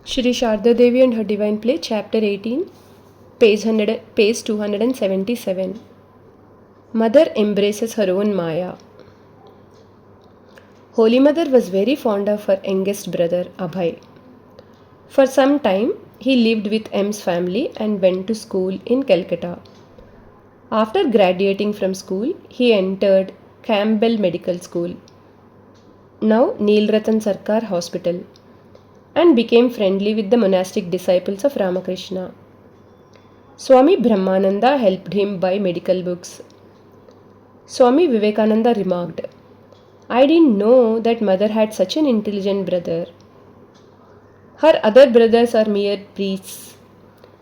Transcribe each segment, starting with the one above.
Shri Sharda Devi and Her Divine Play, Chapter 18, page 277. Mother embraces her own Maya. Holy Mother was very fond of her youngest brother, Abhay. For some time, he lived with M's family and went to school in Calcutta. After graduating from school, he entered Campbell Medical School, now Neel Ratan Sarkar Hospital, and became friendly with the monastic disciples of Ramakrishna. Swami Brahmananda helped him buy medical books. Swami Vivekananda remarked, "I didn't know that mother had such an intelligent brother. Her other brothers are mere priests,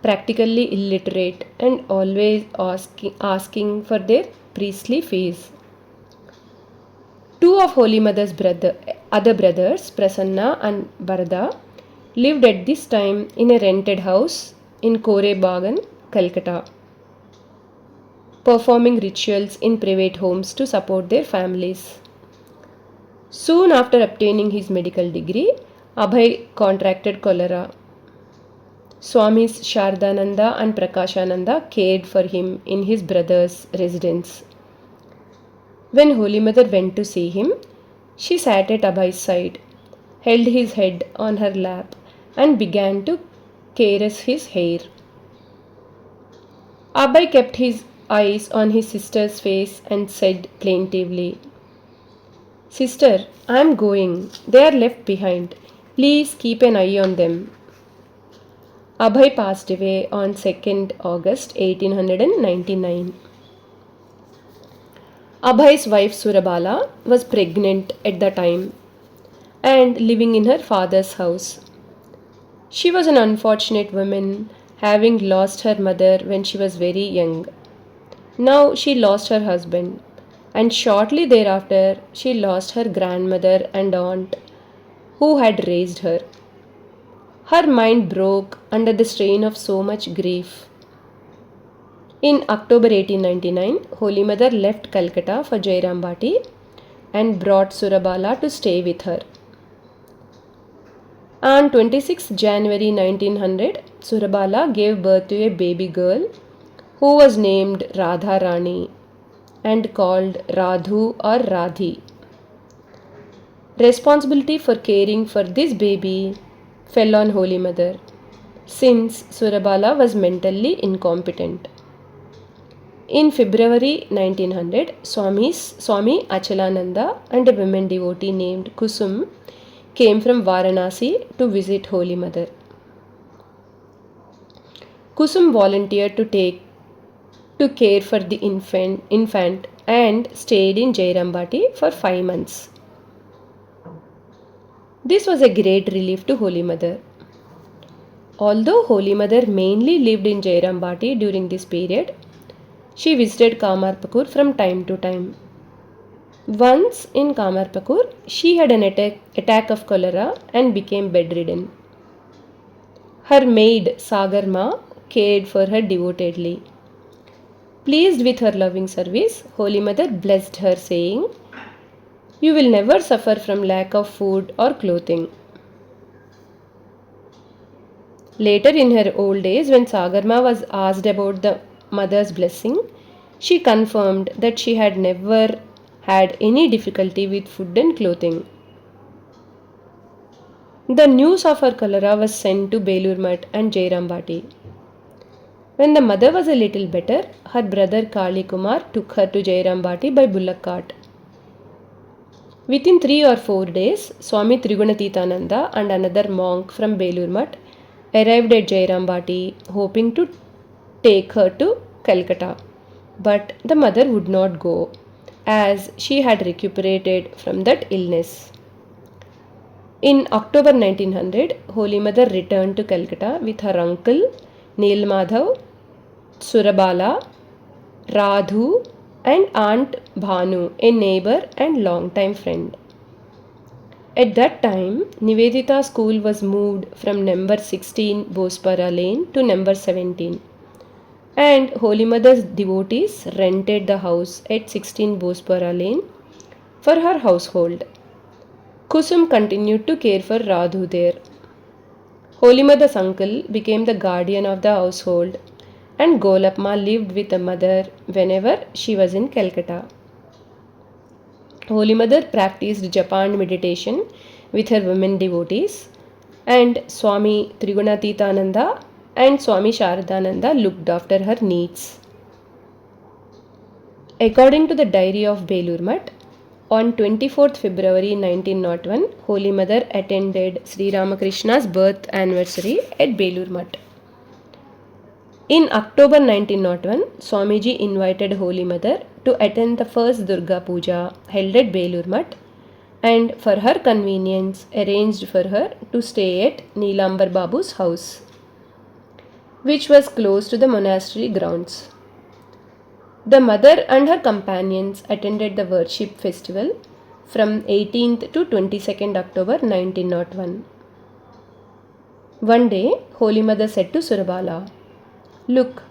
practically illiterate, and always asking for their priestly fees." Two of Holy Mother's other brothers, Prasanna and Bharada, lived at this time in a rented house in Kore Bagan, Calcutta, performing rituals in private homes to support their families. Soon after obtaining his medical degree, Abhay contracted cholera. Swamis Shardananda and Prakashananda cared for him in his brother's residence. When Holy Mother went to see him, she sat at Abhay's side, held his head on her lap, and began to caress his hair. Abhay kept his eyes on his sister's face and said plaintively, "Sister, I am going. They are left behind. Please keep an eye on them." Abhay passed away on 2nd August 1899. Abhay's wife Surabala was pregnant at the time and living in her father's house. She was an unfortunate woman, having lost her mother when she was very young. Now she lost her husband, and shortly thereafter she lost her grandmother and aunt who had raised her. Her mind broke under the strain of so much grief. In October 1899, Holy Mother left Calcutta for Jairambati and brought Surabala to stay with her. On 26 January 1900, Surabala gave birth to a baby girl who was named Radha Rani and called Radhu or Radhi. Responsibility for caring for this baby fell on Holy Mother, since Surabala was mentally incompetent. In February 1900, Swami Achalananda and a women devotee named Kusum came from Varanasi to visit Holy Mother. Kusum volunteered to care for the infant and stayed in Jairambati for 5 months. This was a great relief to Holy Mother. Although Holy Mother mainly lived in Jairambati during this period, she visited Kamarpakur from time to time. Once in Kamarpakur, she had an attack of cholera and became bedridden. Her maid Sagarma cared for her devotedly. Pleased with her loving service, Holy Mother blessed her, saying, "You will never suffer from lack of food or clothing." Later in her old age, when Sagarma was asked about the mother's blessing, she confirmed that she had never had any difficulty with food and clothing. The news of her cholera was sent to Belur Mutt and Jairambati. When the mother was a little better, her brother Kali Kumar took her to Jairambati by bullock cart. Within 3 or 4 days, Swami Trigunatitananda and another monk from Belur Mutt arrived at Jairambati, hoping to take her to Calcutta. But the mother would not go, as she had recuperated from that illness. In October 1900, Holy Mother returned to Calcutta with her uncle Neel Madhav, Surabala, Radhu, and Aunt Bhanu, a neighbor and long-time friend. At that time, Nivedita school was moved from number 16 Bospara Lane to number 17, and Holy Mother's devotees rented the house at 16 Bospara Lane for her household. Kusum continued to care for Radhu there. Holy Mother's uncle became the guardian of the household, and Golapma lived with the mother whenever she was in Calcutta. Holy Mother practiced Japan meditation with her women devotees, and Swami Trigunatitananda and Swami Sharadananda looked after her needs. According to the diary of Belur Mutt, on 24th February 1901, Holy Mother attended Sri Ramakrishna's birth anniversary at Belur Mutt. In October 1901, Swamiji invited Holy Mother to attend the first Durga Puja held at Belur Mutt, and for her convenience arranged for her to stay at Neelambar Babu's house, which was close to the monastery grounds. The mother and her companions attended the worship festival from 18th to 22nd October 1901. One day, Holy Mother said to Surabala, "Look,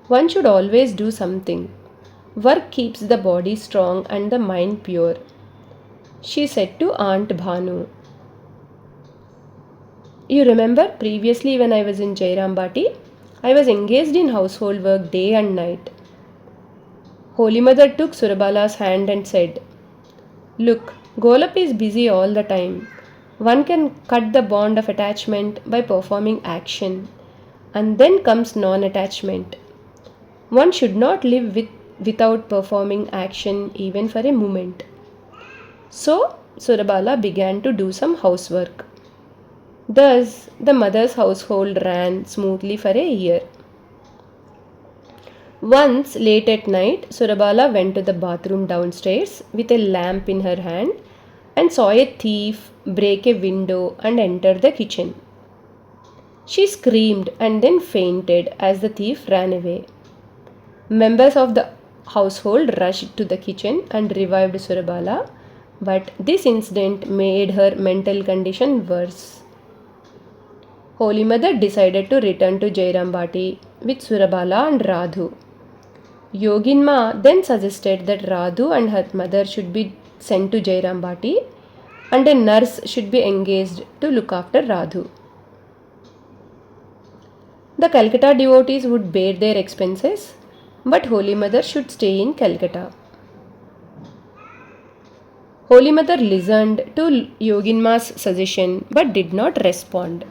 one should always do something. Work keeps the body strong and the mind pure," she said to Aunt Bhanu. You remember previously when I was in Jairambati, I was engaged in household work day and night. Holy Mother took Surabala's hand and said, "Look, Golap is busy all the time. One can cut the bond of attachment by performing action, and then comes non-attachment. One should not live without performing action even for a moment." So, Surabala began to do some housework. Thus, the mother's household ran smoothly for a year. Once, late at night, Surabala went to the bathroom downstairs with a lamp in her hand and saw a thief break a window and enter the kitchen. She screamed and then fainted as the thief ran away. Members of the household rushed to the kitchen and revived Surabala, but this incident made her mental condition worse. Holy Mother decided to return to Jairambati with Surabala and Radhu. Yoginma then suggested that Radhu and her mother should be sent to Jairambati and a nurse should be engaged to look after Radhu. The Calcutta devotees would bear their expenses, but Holy Mother should stay in Calcutta. Holy Mother listened to Yoginma's suggestion but did not respond.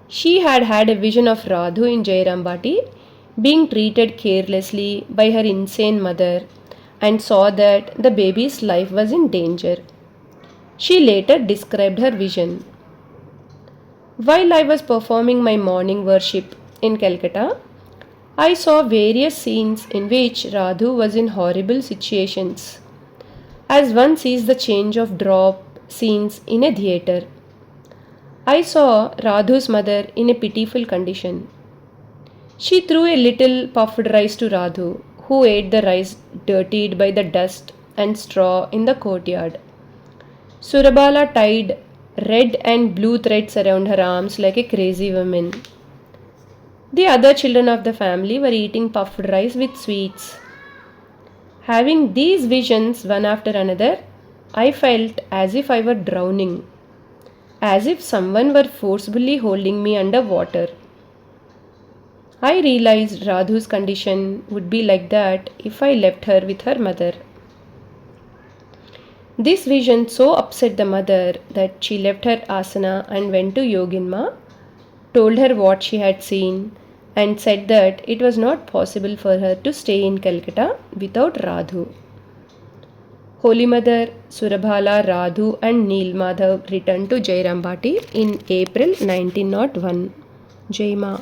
She had had a vision of Radhu in Jairambati being treated carelessly by her insane mother and saw that the baby's life was in danger. She later described her vision. "While I was performing my morning worship in Calcutta, I saw various scenes in which Radhu was in horrible situations, as one sees the change of drop scenes in a theatre. I saw Radhu's mother in a pitiful condition. She threw a little puffed rice to Radhu, who ate the rice dirtied by the dust and straw in the courtyard. Surabala tied red and blue threads around her arms like a crazy woman. The other children of the family were eating puffed rice with sweets. Having these visions one after another, I felt as if I were drowning, as if someone were forcibly holding me under water. I realized Radhu's condition would be like that if I left her with her mother. This vision so upset the mother that she left her asana and went to Yoginma, told her what she had seen, and said that it was not possible for her to stay in Calcutta without Radhu. Holy Mother, Surabala, Radhu and Neel Madhav returned to Jairambati in April 1901. Jai Ma.